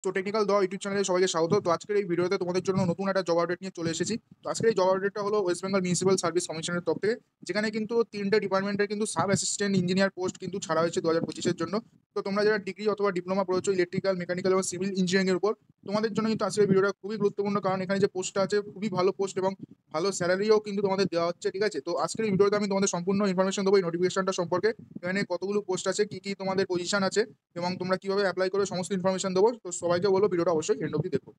তো টেকনিক্যাল দ ইউটিউব চ্যানেলে সবাইকে স্বাগত। তো আজকের এই ভিডিওতে তোমাদের জন্য নতুন একটা জব আপডেট নিয়ে চলে এসেছি। তো আজকের এই জব আপডেটটা হলো ওয়েস্ট বেঙ্গল মিউনিসিপ্যাল সার্ভিস কমিশনের তরফ থেকে, যেখানে কিন্তু ৩ টে ডিপার্টমেন্টের কিন্তু সাব অ্যাসিস্ট্যান্ট ইঞ্জিনিয়ার পোস্ট কিন্তু ছাড়া হয়েছে ২০২৫ এর জন্য। তো তোমরা যারা ডিগ্রি অথবা ডিপ্লোমা পড়েছো ইলেকট্রিক্যাল, মেকানিক্যাল এবং সিভিল ইঞ্জিনিয়ারিং এর উপর, তোমাদের জন্য কিন্তু আজকের ভিডিওটা খুবই গুরুত্বপূর্ণ, কারণ এখানে যে পোস্টটা আছে খুবই ভালো পোস্ট এবং ভালো স্যালারিও কিন্তু তোমাদের দেওয়া হচ্ছে। ঠিক আছে? তো আজকের এই ভিডিওতে আমি তোমাদের সম্পূর্ণ ইনফরমেশন দেবো এই নোটিফিকেশনটা সম্পর্কে। এখানে কতগুলো পোস্ট আছে, কি কি তোমাদের পজিশন আছে এবং তোমরা কিভাবে অ্যাপ্লাই করে সমস্ত ইনফরমেশন দেবো। তো সবাইকে বলবো ভিডিওটা অবশ্যই এন্ড অবধি দেখো।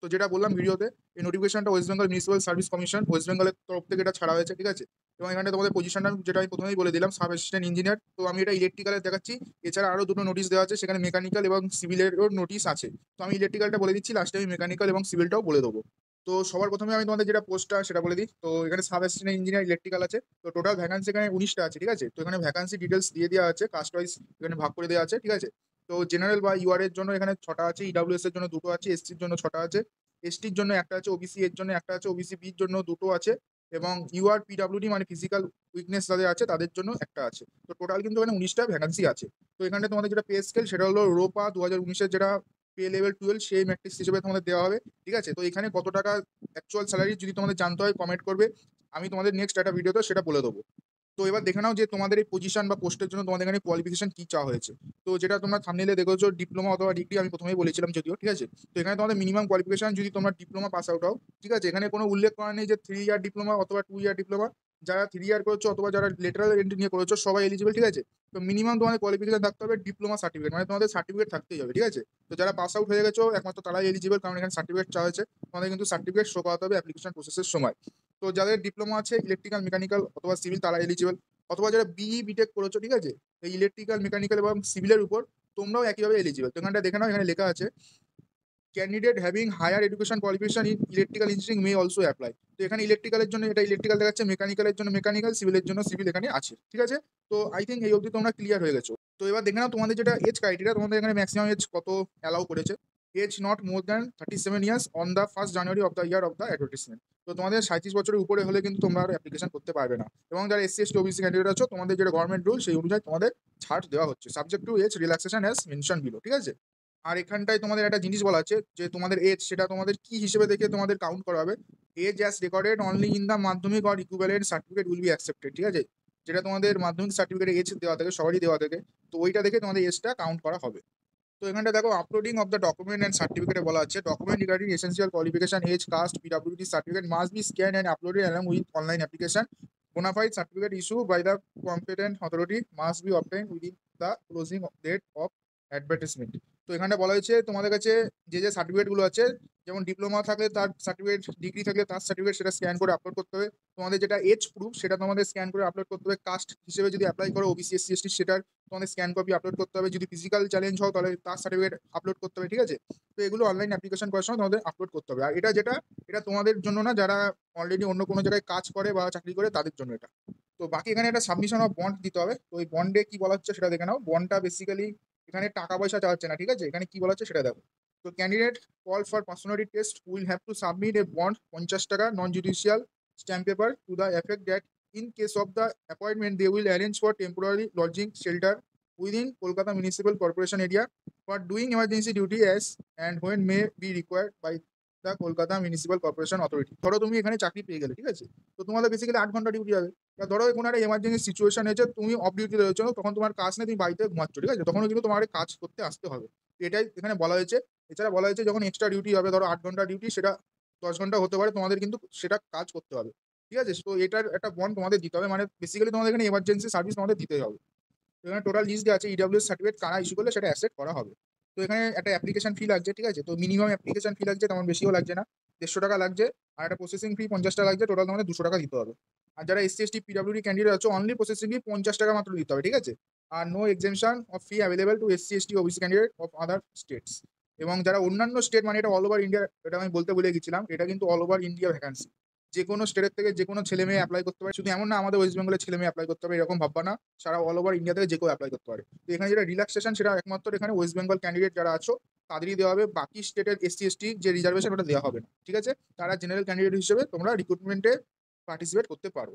তো যেটা বললাম ভিডিওতে, এই নোটিফিকেশনটা West Bengal municipal service commission West বেঙ্গলের তরফ থেকে এটা ছাড়া হয়েছে। ঠিক আছে? এবং এখানে তোমাদের পজিশনটা যেটা আমি প্রথমেই বলে দিলাম, সাব অ্যাসিস্ট্যান্ট ইঞ্জিনিয়ার। তো আমি এটা ইলেকট্রিক্যালের দেখাচ্ছি। এছাড়া আরও দুটো নোটিশ দেওয়া আছে, সেখানে মেকানিক্যাল এবং সিভিলেরও নোটিশ আছে। তো আমি ইলেকট্রিক্যালটা বলে দিচ্ছি, লাস্টে আমি মেকানিক্যাল এবং সিভিলটাও বলে দেবো। তো সবার প্রথমে আমি তোমাদের যেটা পোস্টটা সেটা বলে দিই। তো এখানে সাব অ্যাসিস্ট্যান্ট ইঞ্জিনিয়ার ইলেকট্রিক্যাল আছে। তো টোটাল ভ্যাকান্সি এখানে ১৯টা আছে। ঠিক আছে? তো এখানে ভ্যাকান্সি ডিটেলস দিয়ে দেওয়া আছে, কাস্ট ওয়াইজ এখানে ভাগ করে দেওয়া আছে। ঠিক আছে? তো জেনারেল বা ইউআর এর জন্য এখানে ৬টা আছে, ইডব্লিউএস এর জন্য ২টো আছে, এসসির জন্য ৬টা আছে, এসটির জন্য একটা আছে, ওবিসি এর জন্য একটা আছে, ওবিসি বির জন্য ২টো আছে এবং ইউআর পিডব্লিউডি মানে ফিজিক্যাল উইকনেস যাদের আছে তাদের জন্য একটা আছে। তো টোটাল কিন্তু এখানে ১৯টা ভ্যাকান্সি আছে। তো এখানে তোমাদের যেটা পে স্কেল সেটা হলো রোপা ২০১৯ এর যেটা পে লেভেল 12 সেই ম্যাট্রিক্স হিসেবে তোমাদের দেওয়া হবে। ঠিক আছে? তো এখানে কত টাকা অ্যাকচুয়াল স্যালারি যদি তোমাদের জানতে হয় কমেন্ট করবে, আমি তোমাদের নেক্সট একটা ভিডিওতে সেটা বলে দেবো। তো এবার দেখে নাও যে তোমাদের এই পজিশন বা পোস্টের জন্য তোমাদের এখানে কোয়ালিফিকেশন কি চাওয়া হয়েছে। তো যেটা তোমরা থাম্বনেইলে দেখেছো ডিপ্লোমা অথবা ডিগ্রি, আমি প্রথমেই বলেছিলাম যদিও। ঠিক আছে? তো এখানে তোমাদের মিনিমাম কোয়ালিফিকেশন যদি তোমরা ডিপ্লোমা পাস আউট হও। ঠিক আছে? এখানে কোনো উল্লেখ করা নেই যে 3 ইয়ার ডিপ্লোমা অথবা 2 ইয়ার ডিপ্লোমা। যারা 3 ইয়ার করেছো অথবা যারা লেটারাল এন্ট্রি নিয়ে করেছো সবাই এলিজিবল। ঠিক আছে? তো মিনিমাম তোমাদের কোয়ালিফিকেশন থাকতে হবে ডিপ্লোমা সার্টিফিকেট, মানে তোমাদের সার্টিফিকেট থাকতেই হবে। ঠিক আছে? তো যারা পাস আউট হয়ে গেছো একমাত্র তারাই এলিজিবল, কারণ এখানে সার্টিফিকেট চাওয়া হয়েছে। তোমাদের কিন্তু সার্টিফিকেট শো করাতে হবে অ্যাপ্লিকেশন প্রসেসের সময়। তো যাদের ডিপ্লোমা আছে ইলেকট্রিক্যাল, মেকানিক্যাল অথবা সিভিল তারা এলিজিবল, অথবা যারা বিই বিটেক করেছো। ঠিক আছে? এই ইলেকট্রিক্যাল, মেকানিক্যাল এবং সিভিলের উপর তোমরাও একইভাবে এলিজিবল। তো এখানটা দেখে নাও, এখানে লেখা আছে candidate having higher education qualification in electrical engineering may also apply. তো এখানে ইলেকট্রিক্যালের জন্য এটা ইলেকট্রিক্যাল দেখাচ্ছে, মেকানিক্যালের জন্য মেকানিক্যাল, সিভিলের জন্য সিভিল এখানে আছে। ঠিক আছে? তো আই থিঙ্ক এই অবধি তোমরা ক্লিয়ার হয়ে গেছো। তো এবার দেখে নাও তোমাদের যেটা এজ ক্রাইটেরিয়া, তোমাদের এখানে ম্যাক্সিমাম এজ কত অ্যালাউ করেছে। Age not more than 37 years on the 1st January of the year of the advertisement. তো তোমাদের 37 বছরের উপরে হলে কিন্তু তোমরা আর অ্যাপ্লিকেশন করতে পারবে না। এবং যারা এসসি এসটি ওবিসি ক্যান্ডিডেট আছো, তোমাদের যেটা গভর্নমেন্ট রুল সেই অনুযায়ী তোমাদের ছাড় দেওয়া হচ্ছে, subject to age relaxation as mention below. ঠিক আছে? আর এখানটায় তোমাদের একটা জিনিস বলা আছে যে তোমাদের এজ সেটা তোমাদের কি হিসেবে দেখে তোমাদের কাউন্ট করা হবে। Age as recorded only in the Madhyamik or equivalent certificate will be accepted. ঠিক আছে? যেটা তোমাদের মাধ্যমিক সার্টিফিকেটে এজ দেওয়া থাকে, সবারই দেওয়া থাকে। তো ওইটা দেখে তোমাদের এজটা কাউন্ট করা হবে। তো এখানটা দেখো uploading of the document and সার্টিফিকেটে বলা আছে document regarding essential qualification age caste PWD certificate must be scan and uploaded along with online application. Bonafide certificate issued by the competent authority must be obtained within the closing date of advertisement. তো এখানে বলা হয়েছে তোমাদের কাছে যে যে সার্টিফিকেটগুলো আছে, যেমন ডিপ্লোমা থাকলে তার সার্টিফিকেট, ডিগ্রি থাকলে তার সার্টিফিকেট, সেটা স্ক্যান করে আপলোড করতে হবে। তোমাদের যেটা এজ প্রুফ সেটা তোমাদের স্ক্যান করে আপলোড করতে হবে। কাস্ট হিসেবে যদি অ্যাপ্লাই করো ওবিসি এসসি এসটি, সেটার তোমাদের স্ক্যান কপি আপলোড করতে হবে। যদি ফিজিক্যাল চ্যালেঞ্জ হও তাহলে তার সার্টিফিকেট আপলোড করতে হবে। ঠিক আছে? তো এগুলো অনলাইন অ্যাপ্লিকেশন করার সময় তোমাদের আপলোড করতে হবে। আর এটা তোমাদের জন্য না, যারা অলরেডি অন্য কোনো জায়গায় কাজ করে বা চাকরি করে তাদের জন্য এটা। তো বাকি এখানে একটা সাবমিশন অফ বন্ড দিতে হবে। তো ওই বন্ডে কি বলা হচ্ছে সেটা দেখে নাও। বন্ডটা বেসিক্যালি এখানে টাকা পয়সা চাওয়া হচ্ছে না। ঠিক আছে? এখানে কি বলা হচ্ছে সেটা দেখো। তো candidate call for personality test will have to submit A bond 50 টাকা নন judicial stamp paper to the effect that in case of the appointment they will arrange for temporary lodging shelter within Kolkata Municipal Corporation area for doing emergency duty as and when may be required by the Kolkata Municipal Corporation Authority. ধরো তুমি এখানে চাকরি পেয়ে গেলে। ঠিক আছে? তো তোমাদের বেসিক্যালি 8 ঘন্টা ডিউটি হবে। ধরো কোনো একটা এমার্জেন্সি সিচুয়েশন হয়েছে, তুমি অফ ডিউটি রয়েছো, তখন তোমার কাজ নেই, তুমি বাড়িতে ঘুমাচ্ছ। ঠিক আছে? তখনও কিন্তু তোমার কাজ করতে আসতে হবে। এটাই এখানে বলা হয়েছে। এছাড়া বলা হয়েছে যখন এক্সট্রা ডিউটি হবে, ধরো 8 ঘন্টা ডিউটি, সেটা 10 ঘন্টা হতে পারে, তোমাদের কিন্তু সেটা কাজ করতে হবে। ঠিক আছে? তো এটার একটা বন্ড তোমাদের দিতে হবে, মানে বেসিক্যালি তোমাদের এখানে এমার্জেন্সি সার্ভিস তোমাদের দিতেই হবে। তো এখানে টোটাল লিস্ট দেওয়া আছে, ইডব্লিউএস সার্টিফিকেট কারা ইস্যু করলে সেটা অ্যাসেপ্ট করা হবে। তো এখানে একটা অ্যাপ্লিকেশন ফি লাগছে। ঠিক আছে? তো মিনিমাম অ্যাপ্লিকেশন ফি লাগছে, তেমন বেশিও লাগছে না, 150 টাকা লাগছে। আর একটা প্রসেসিং ফি 50 টাকা লাগছে, টোটাল তোমাদের 200 টাকা দিতে হবে। আর যারা এসসি এসটি পিডব্লিউডি ক্যান্ডিডেট আছে অনলি প্রসেসিং ফি 50 টাকা মাত্র দিতে হবে। ঠিক আছে? আর no exemption of fee available to SC ST OBC candidate of other states. এবং যারা অন্যান্য স্টেট, মানে এটা অল ওভার ইন্ডিয়া, এটা আমি বলতে ভুলে গেছিলাম, এটা কিন্তু অল ওভার ইন্ডিয়া ভ্যাকান্সি। যে কোনো স্টেটের থেকে যে কোনো ছেলে মেয়ে অ্যাপ্লাই করতে পারে, শুধু এমন না আমাদের ওয়েস্ট বেঙ্গলের ছেলে মেয়ে অ্যাপ্লাই করতে হবে এরকম ভাববা না, সারা অল ওভার ইন্ডিয়া থেকে যে কেউ অ্যাপ্লাই করতে পারে। তো এখানে যেটা রিল্যাক্সেশন সেটা একমাত্র এখানে ওয়েস্ট বেঙ্গল ক্যান্ডিডেট যারা আছো তাদেরই দেওয়া হবে, বাকি স্টেটের এসসি এসটি যে রিজার্ভেশন ওটা দেওয়া হবে না। ঠিক আছে? তারা জেনারেল ক্যান্ডিডেট হিসেবে তোমরা রিক্রুটমেন্টে পার্টিসিপেট করতে পারো।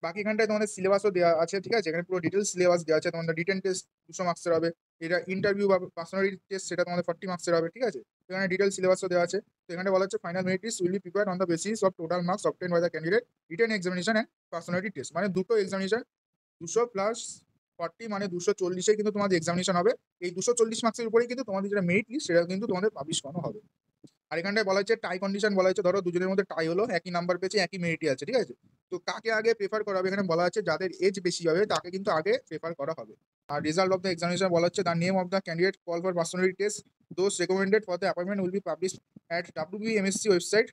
বাকি এখানটায় তোমাদের সিলেবাসও দেওয়া আছে। ঠিক আছে? এখানে পুরো ডিটেলস সিলেবাস দেওয়া আছে। তোমাদের রিটেন টেস্ট 200 মার্কসের হবে, এটা ইন্টারভিউ বা পার্সোনালিটি টেস্ট সেটা তোমাদের 40 মার্কসের হবে, ঠিক আছে? এখানে ডিটেইল সিলেবাসও দেওয়া আছে। তো এখানে বলা হচ্ছে final merit list will be prepared on the basis of total marks obtained by the candidate, written examination and personality test. মানে দুটো এক্সামিনেশন 200 প্লাস 40 মানে 240 এ কিন্তু তোমাদের এক্সামিনেশন হবে। এই 240 মার্কসের উপরেই কিন্তু তোমাদের যেটা মেরিট লিস্ট সেটা কিন্তু তোমাদের পাবলিশ করানো হবে। আর এখানটায় বলা হচ্ছে টাই কন্ডিশন বলা হচ্ছে, ধরো দুজনের মধ্যে টাই হলো, একই নাম্বার পেয়েছে, একই মেরিটই আছে, ঠিক আছে? তো কাকে আগে প্রেফার করা হবে এখানে বলা আছে, যাদের এজ বেশি হবে তাকে কিন্তু আগে প্রেফার করা হবে। আর রেজাল্ট অফ দ্য এক্সামিনেশন বলা হচ্ছে, the name of the candidate call for personality test those recommended for the appointment will be publish at WBMSC website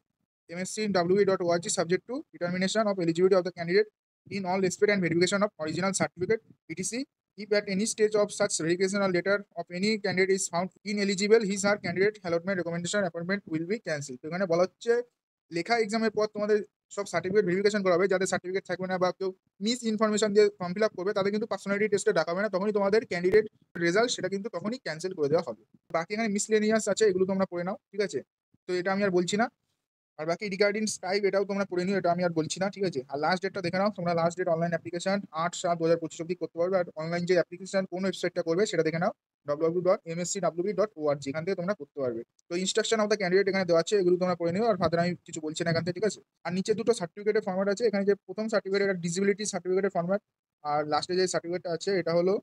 msc.wb.org subject to determination of eligibility of the candidate in all respect and verification of original certificate etc. If at any stage of such verification or letter of any candidate is found ineligible, his or candidate allotment recommendation appointment will be cancelled. তো এখানে বলা হচ্ছে লেখা এক্সামের পর তোমাদের সব certificate verification করা হবে। যাদের সার্টিফিকেট থাকবে না বা কেউ মিস ইনফরমেশন দিয়ে ফর্ম ফিল আপ করবে তাদের কিন্তু পার্সোনালিটি টেস্টে ডাকা হবে না, তখনই তোমাদের ক্যান্ডিডেট রেজাল্ট সেটা কিন্তু তখনই ক্যান্সেল করে দেওয়া হবে। বাকি এখানে মিসলেনিয়াস আছে, এগুলো তোমরা পড়ে নাও, ঠিক আছে? তো এটা আমি আর বলছি না। আর বাকি রিগার্ডিং স্ট্রাইক এটাও তোমরা পড়ে নিও, এটা আমি আর বলছি না, ঠিক আছে? আর লাস্ট ডেটটা দেখে নাও তোমরা, লাস্ট ডেট অনলাইন অ্যাপ্লিকেশন 8/7/2025 অবধি করতে পারবে। আর অনলাইন যে অ্যাপ্লিকেশন কোন ওয়েবসাইটটা করবে সেটা দেখে নাও, www.mscwb.org, এখান থেকে তোমরা করতে পারবে। তো ইনস্ট্রাকশন অফ দ্য ক্যান্ডিডেট এখানে দেওয়া আছে, এগুলো তোমরা পড়ে নিও। আর ফার্দার আমি কিছু বলছি না এখান থেকে, ঠিক আছে? আর নিচে দুটো সার্টিফিকেটের ফরম্যাট আছে, এখানে যে প্রথম সার্টিফিকেট এটা ডিসেবিলিটি সার্টিফিকেটের ফরম্যাট, আর লাস্টে যে সার্টিফিকেটটা আছে এটা হলো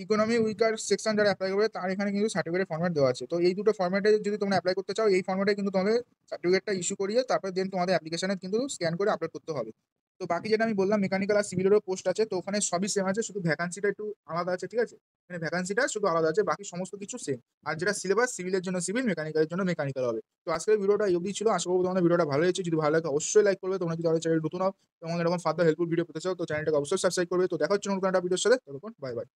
ইকোনমি উইকার সেকশন যারা অ্যাপ্লাই করবে তার এখানে কিন্তু সার্টিফিকেটের ফরম্যাট দেওয়া আছে। তো এই দুটো ফরম্যাটে যদি তোমরা অ্যাপ্লাই করতে চাও, এই ফরম্যাটে কিন্তু তোমাদের সার্টিফিকেটটা ইস্যু করিয়ে তারপর দেন তোমাদের অ্যাপ্লিকেশনে কিন্তু স্ক্যান করে আপলোড করতে হবে। তো বাকি যেটা আমি বললাম মেকানিক্যাল আর সিভিলেরও পোস্ট আছে, তো ওখানে সবই সেম আছে, শুধু ভ্যাকান্সিটা একটু আলাদা আছে, ঠিক আছে? মানে ভ্যাকান্সিটা শুধু আলাদা আছে, বাকি সমস্ত কিছু সেম। আর যেটা সিলেবাস সিভিলের জন্য সিভিল, মেকানিক্যালের জন্য মেকানিক্যাল হবে। তো আজকের ভিডিওটা এই অবধি ছিল, আশা করবো তোমাদের ভিডিওটা ভালো হয়েছে। যদি ভালো লাগে অবশ্যই লাইক করবে। তোমরা যদি আমাদের চ্যানেল নতুন হও এবং এরকম ফার্দার হেল্পফুল ভিডিও পেতে চাও তো চ্যানেলটাকে অবশ্যই সাবস্ক্রাইব করবে। তো দেখা হচ্ছে নতুন একটা ভিডিওর সাথে, ততক্ষণ বাই বাই।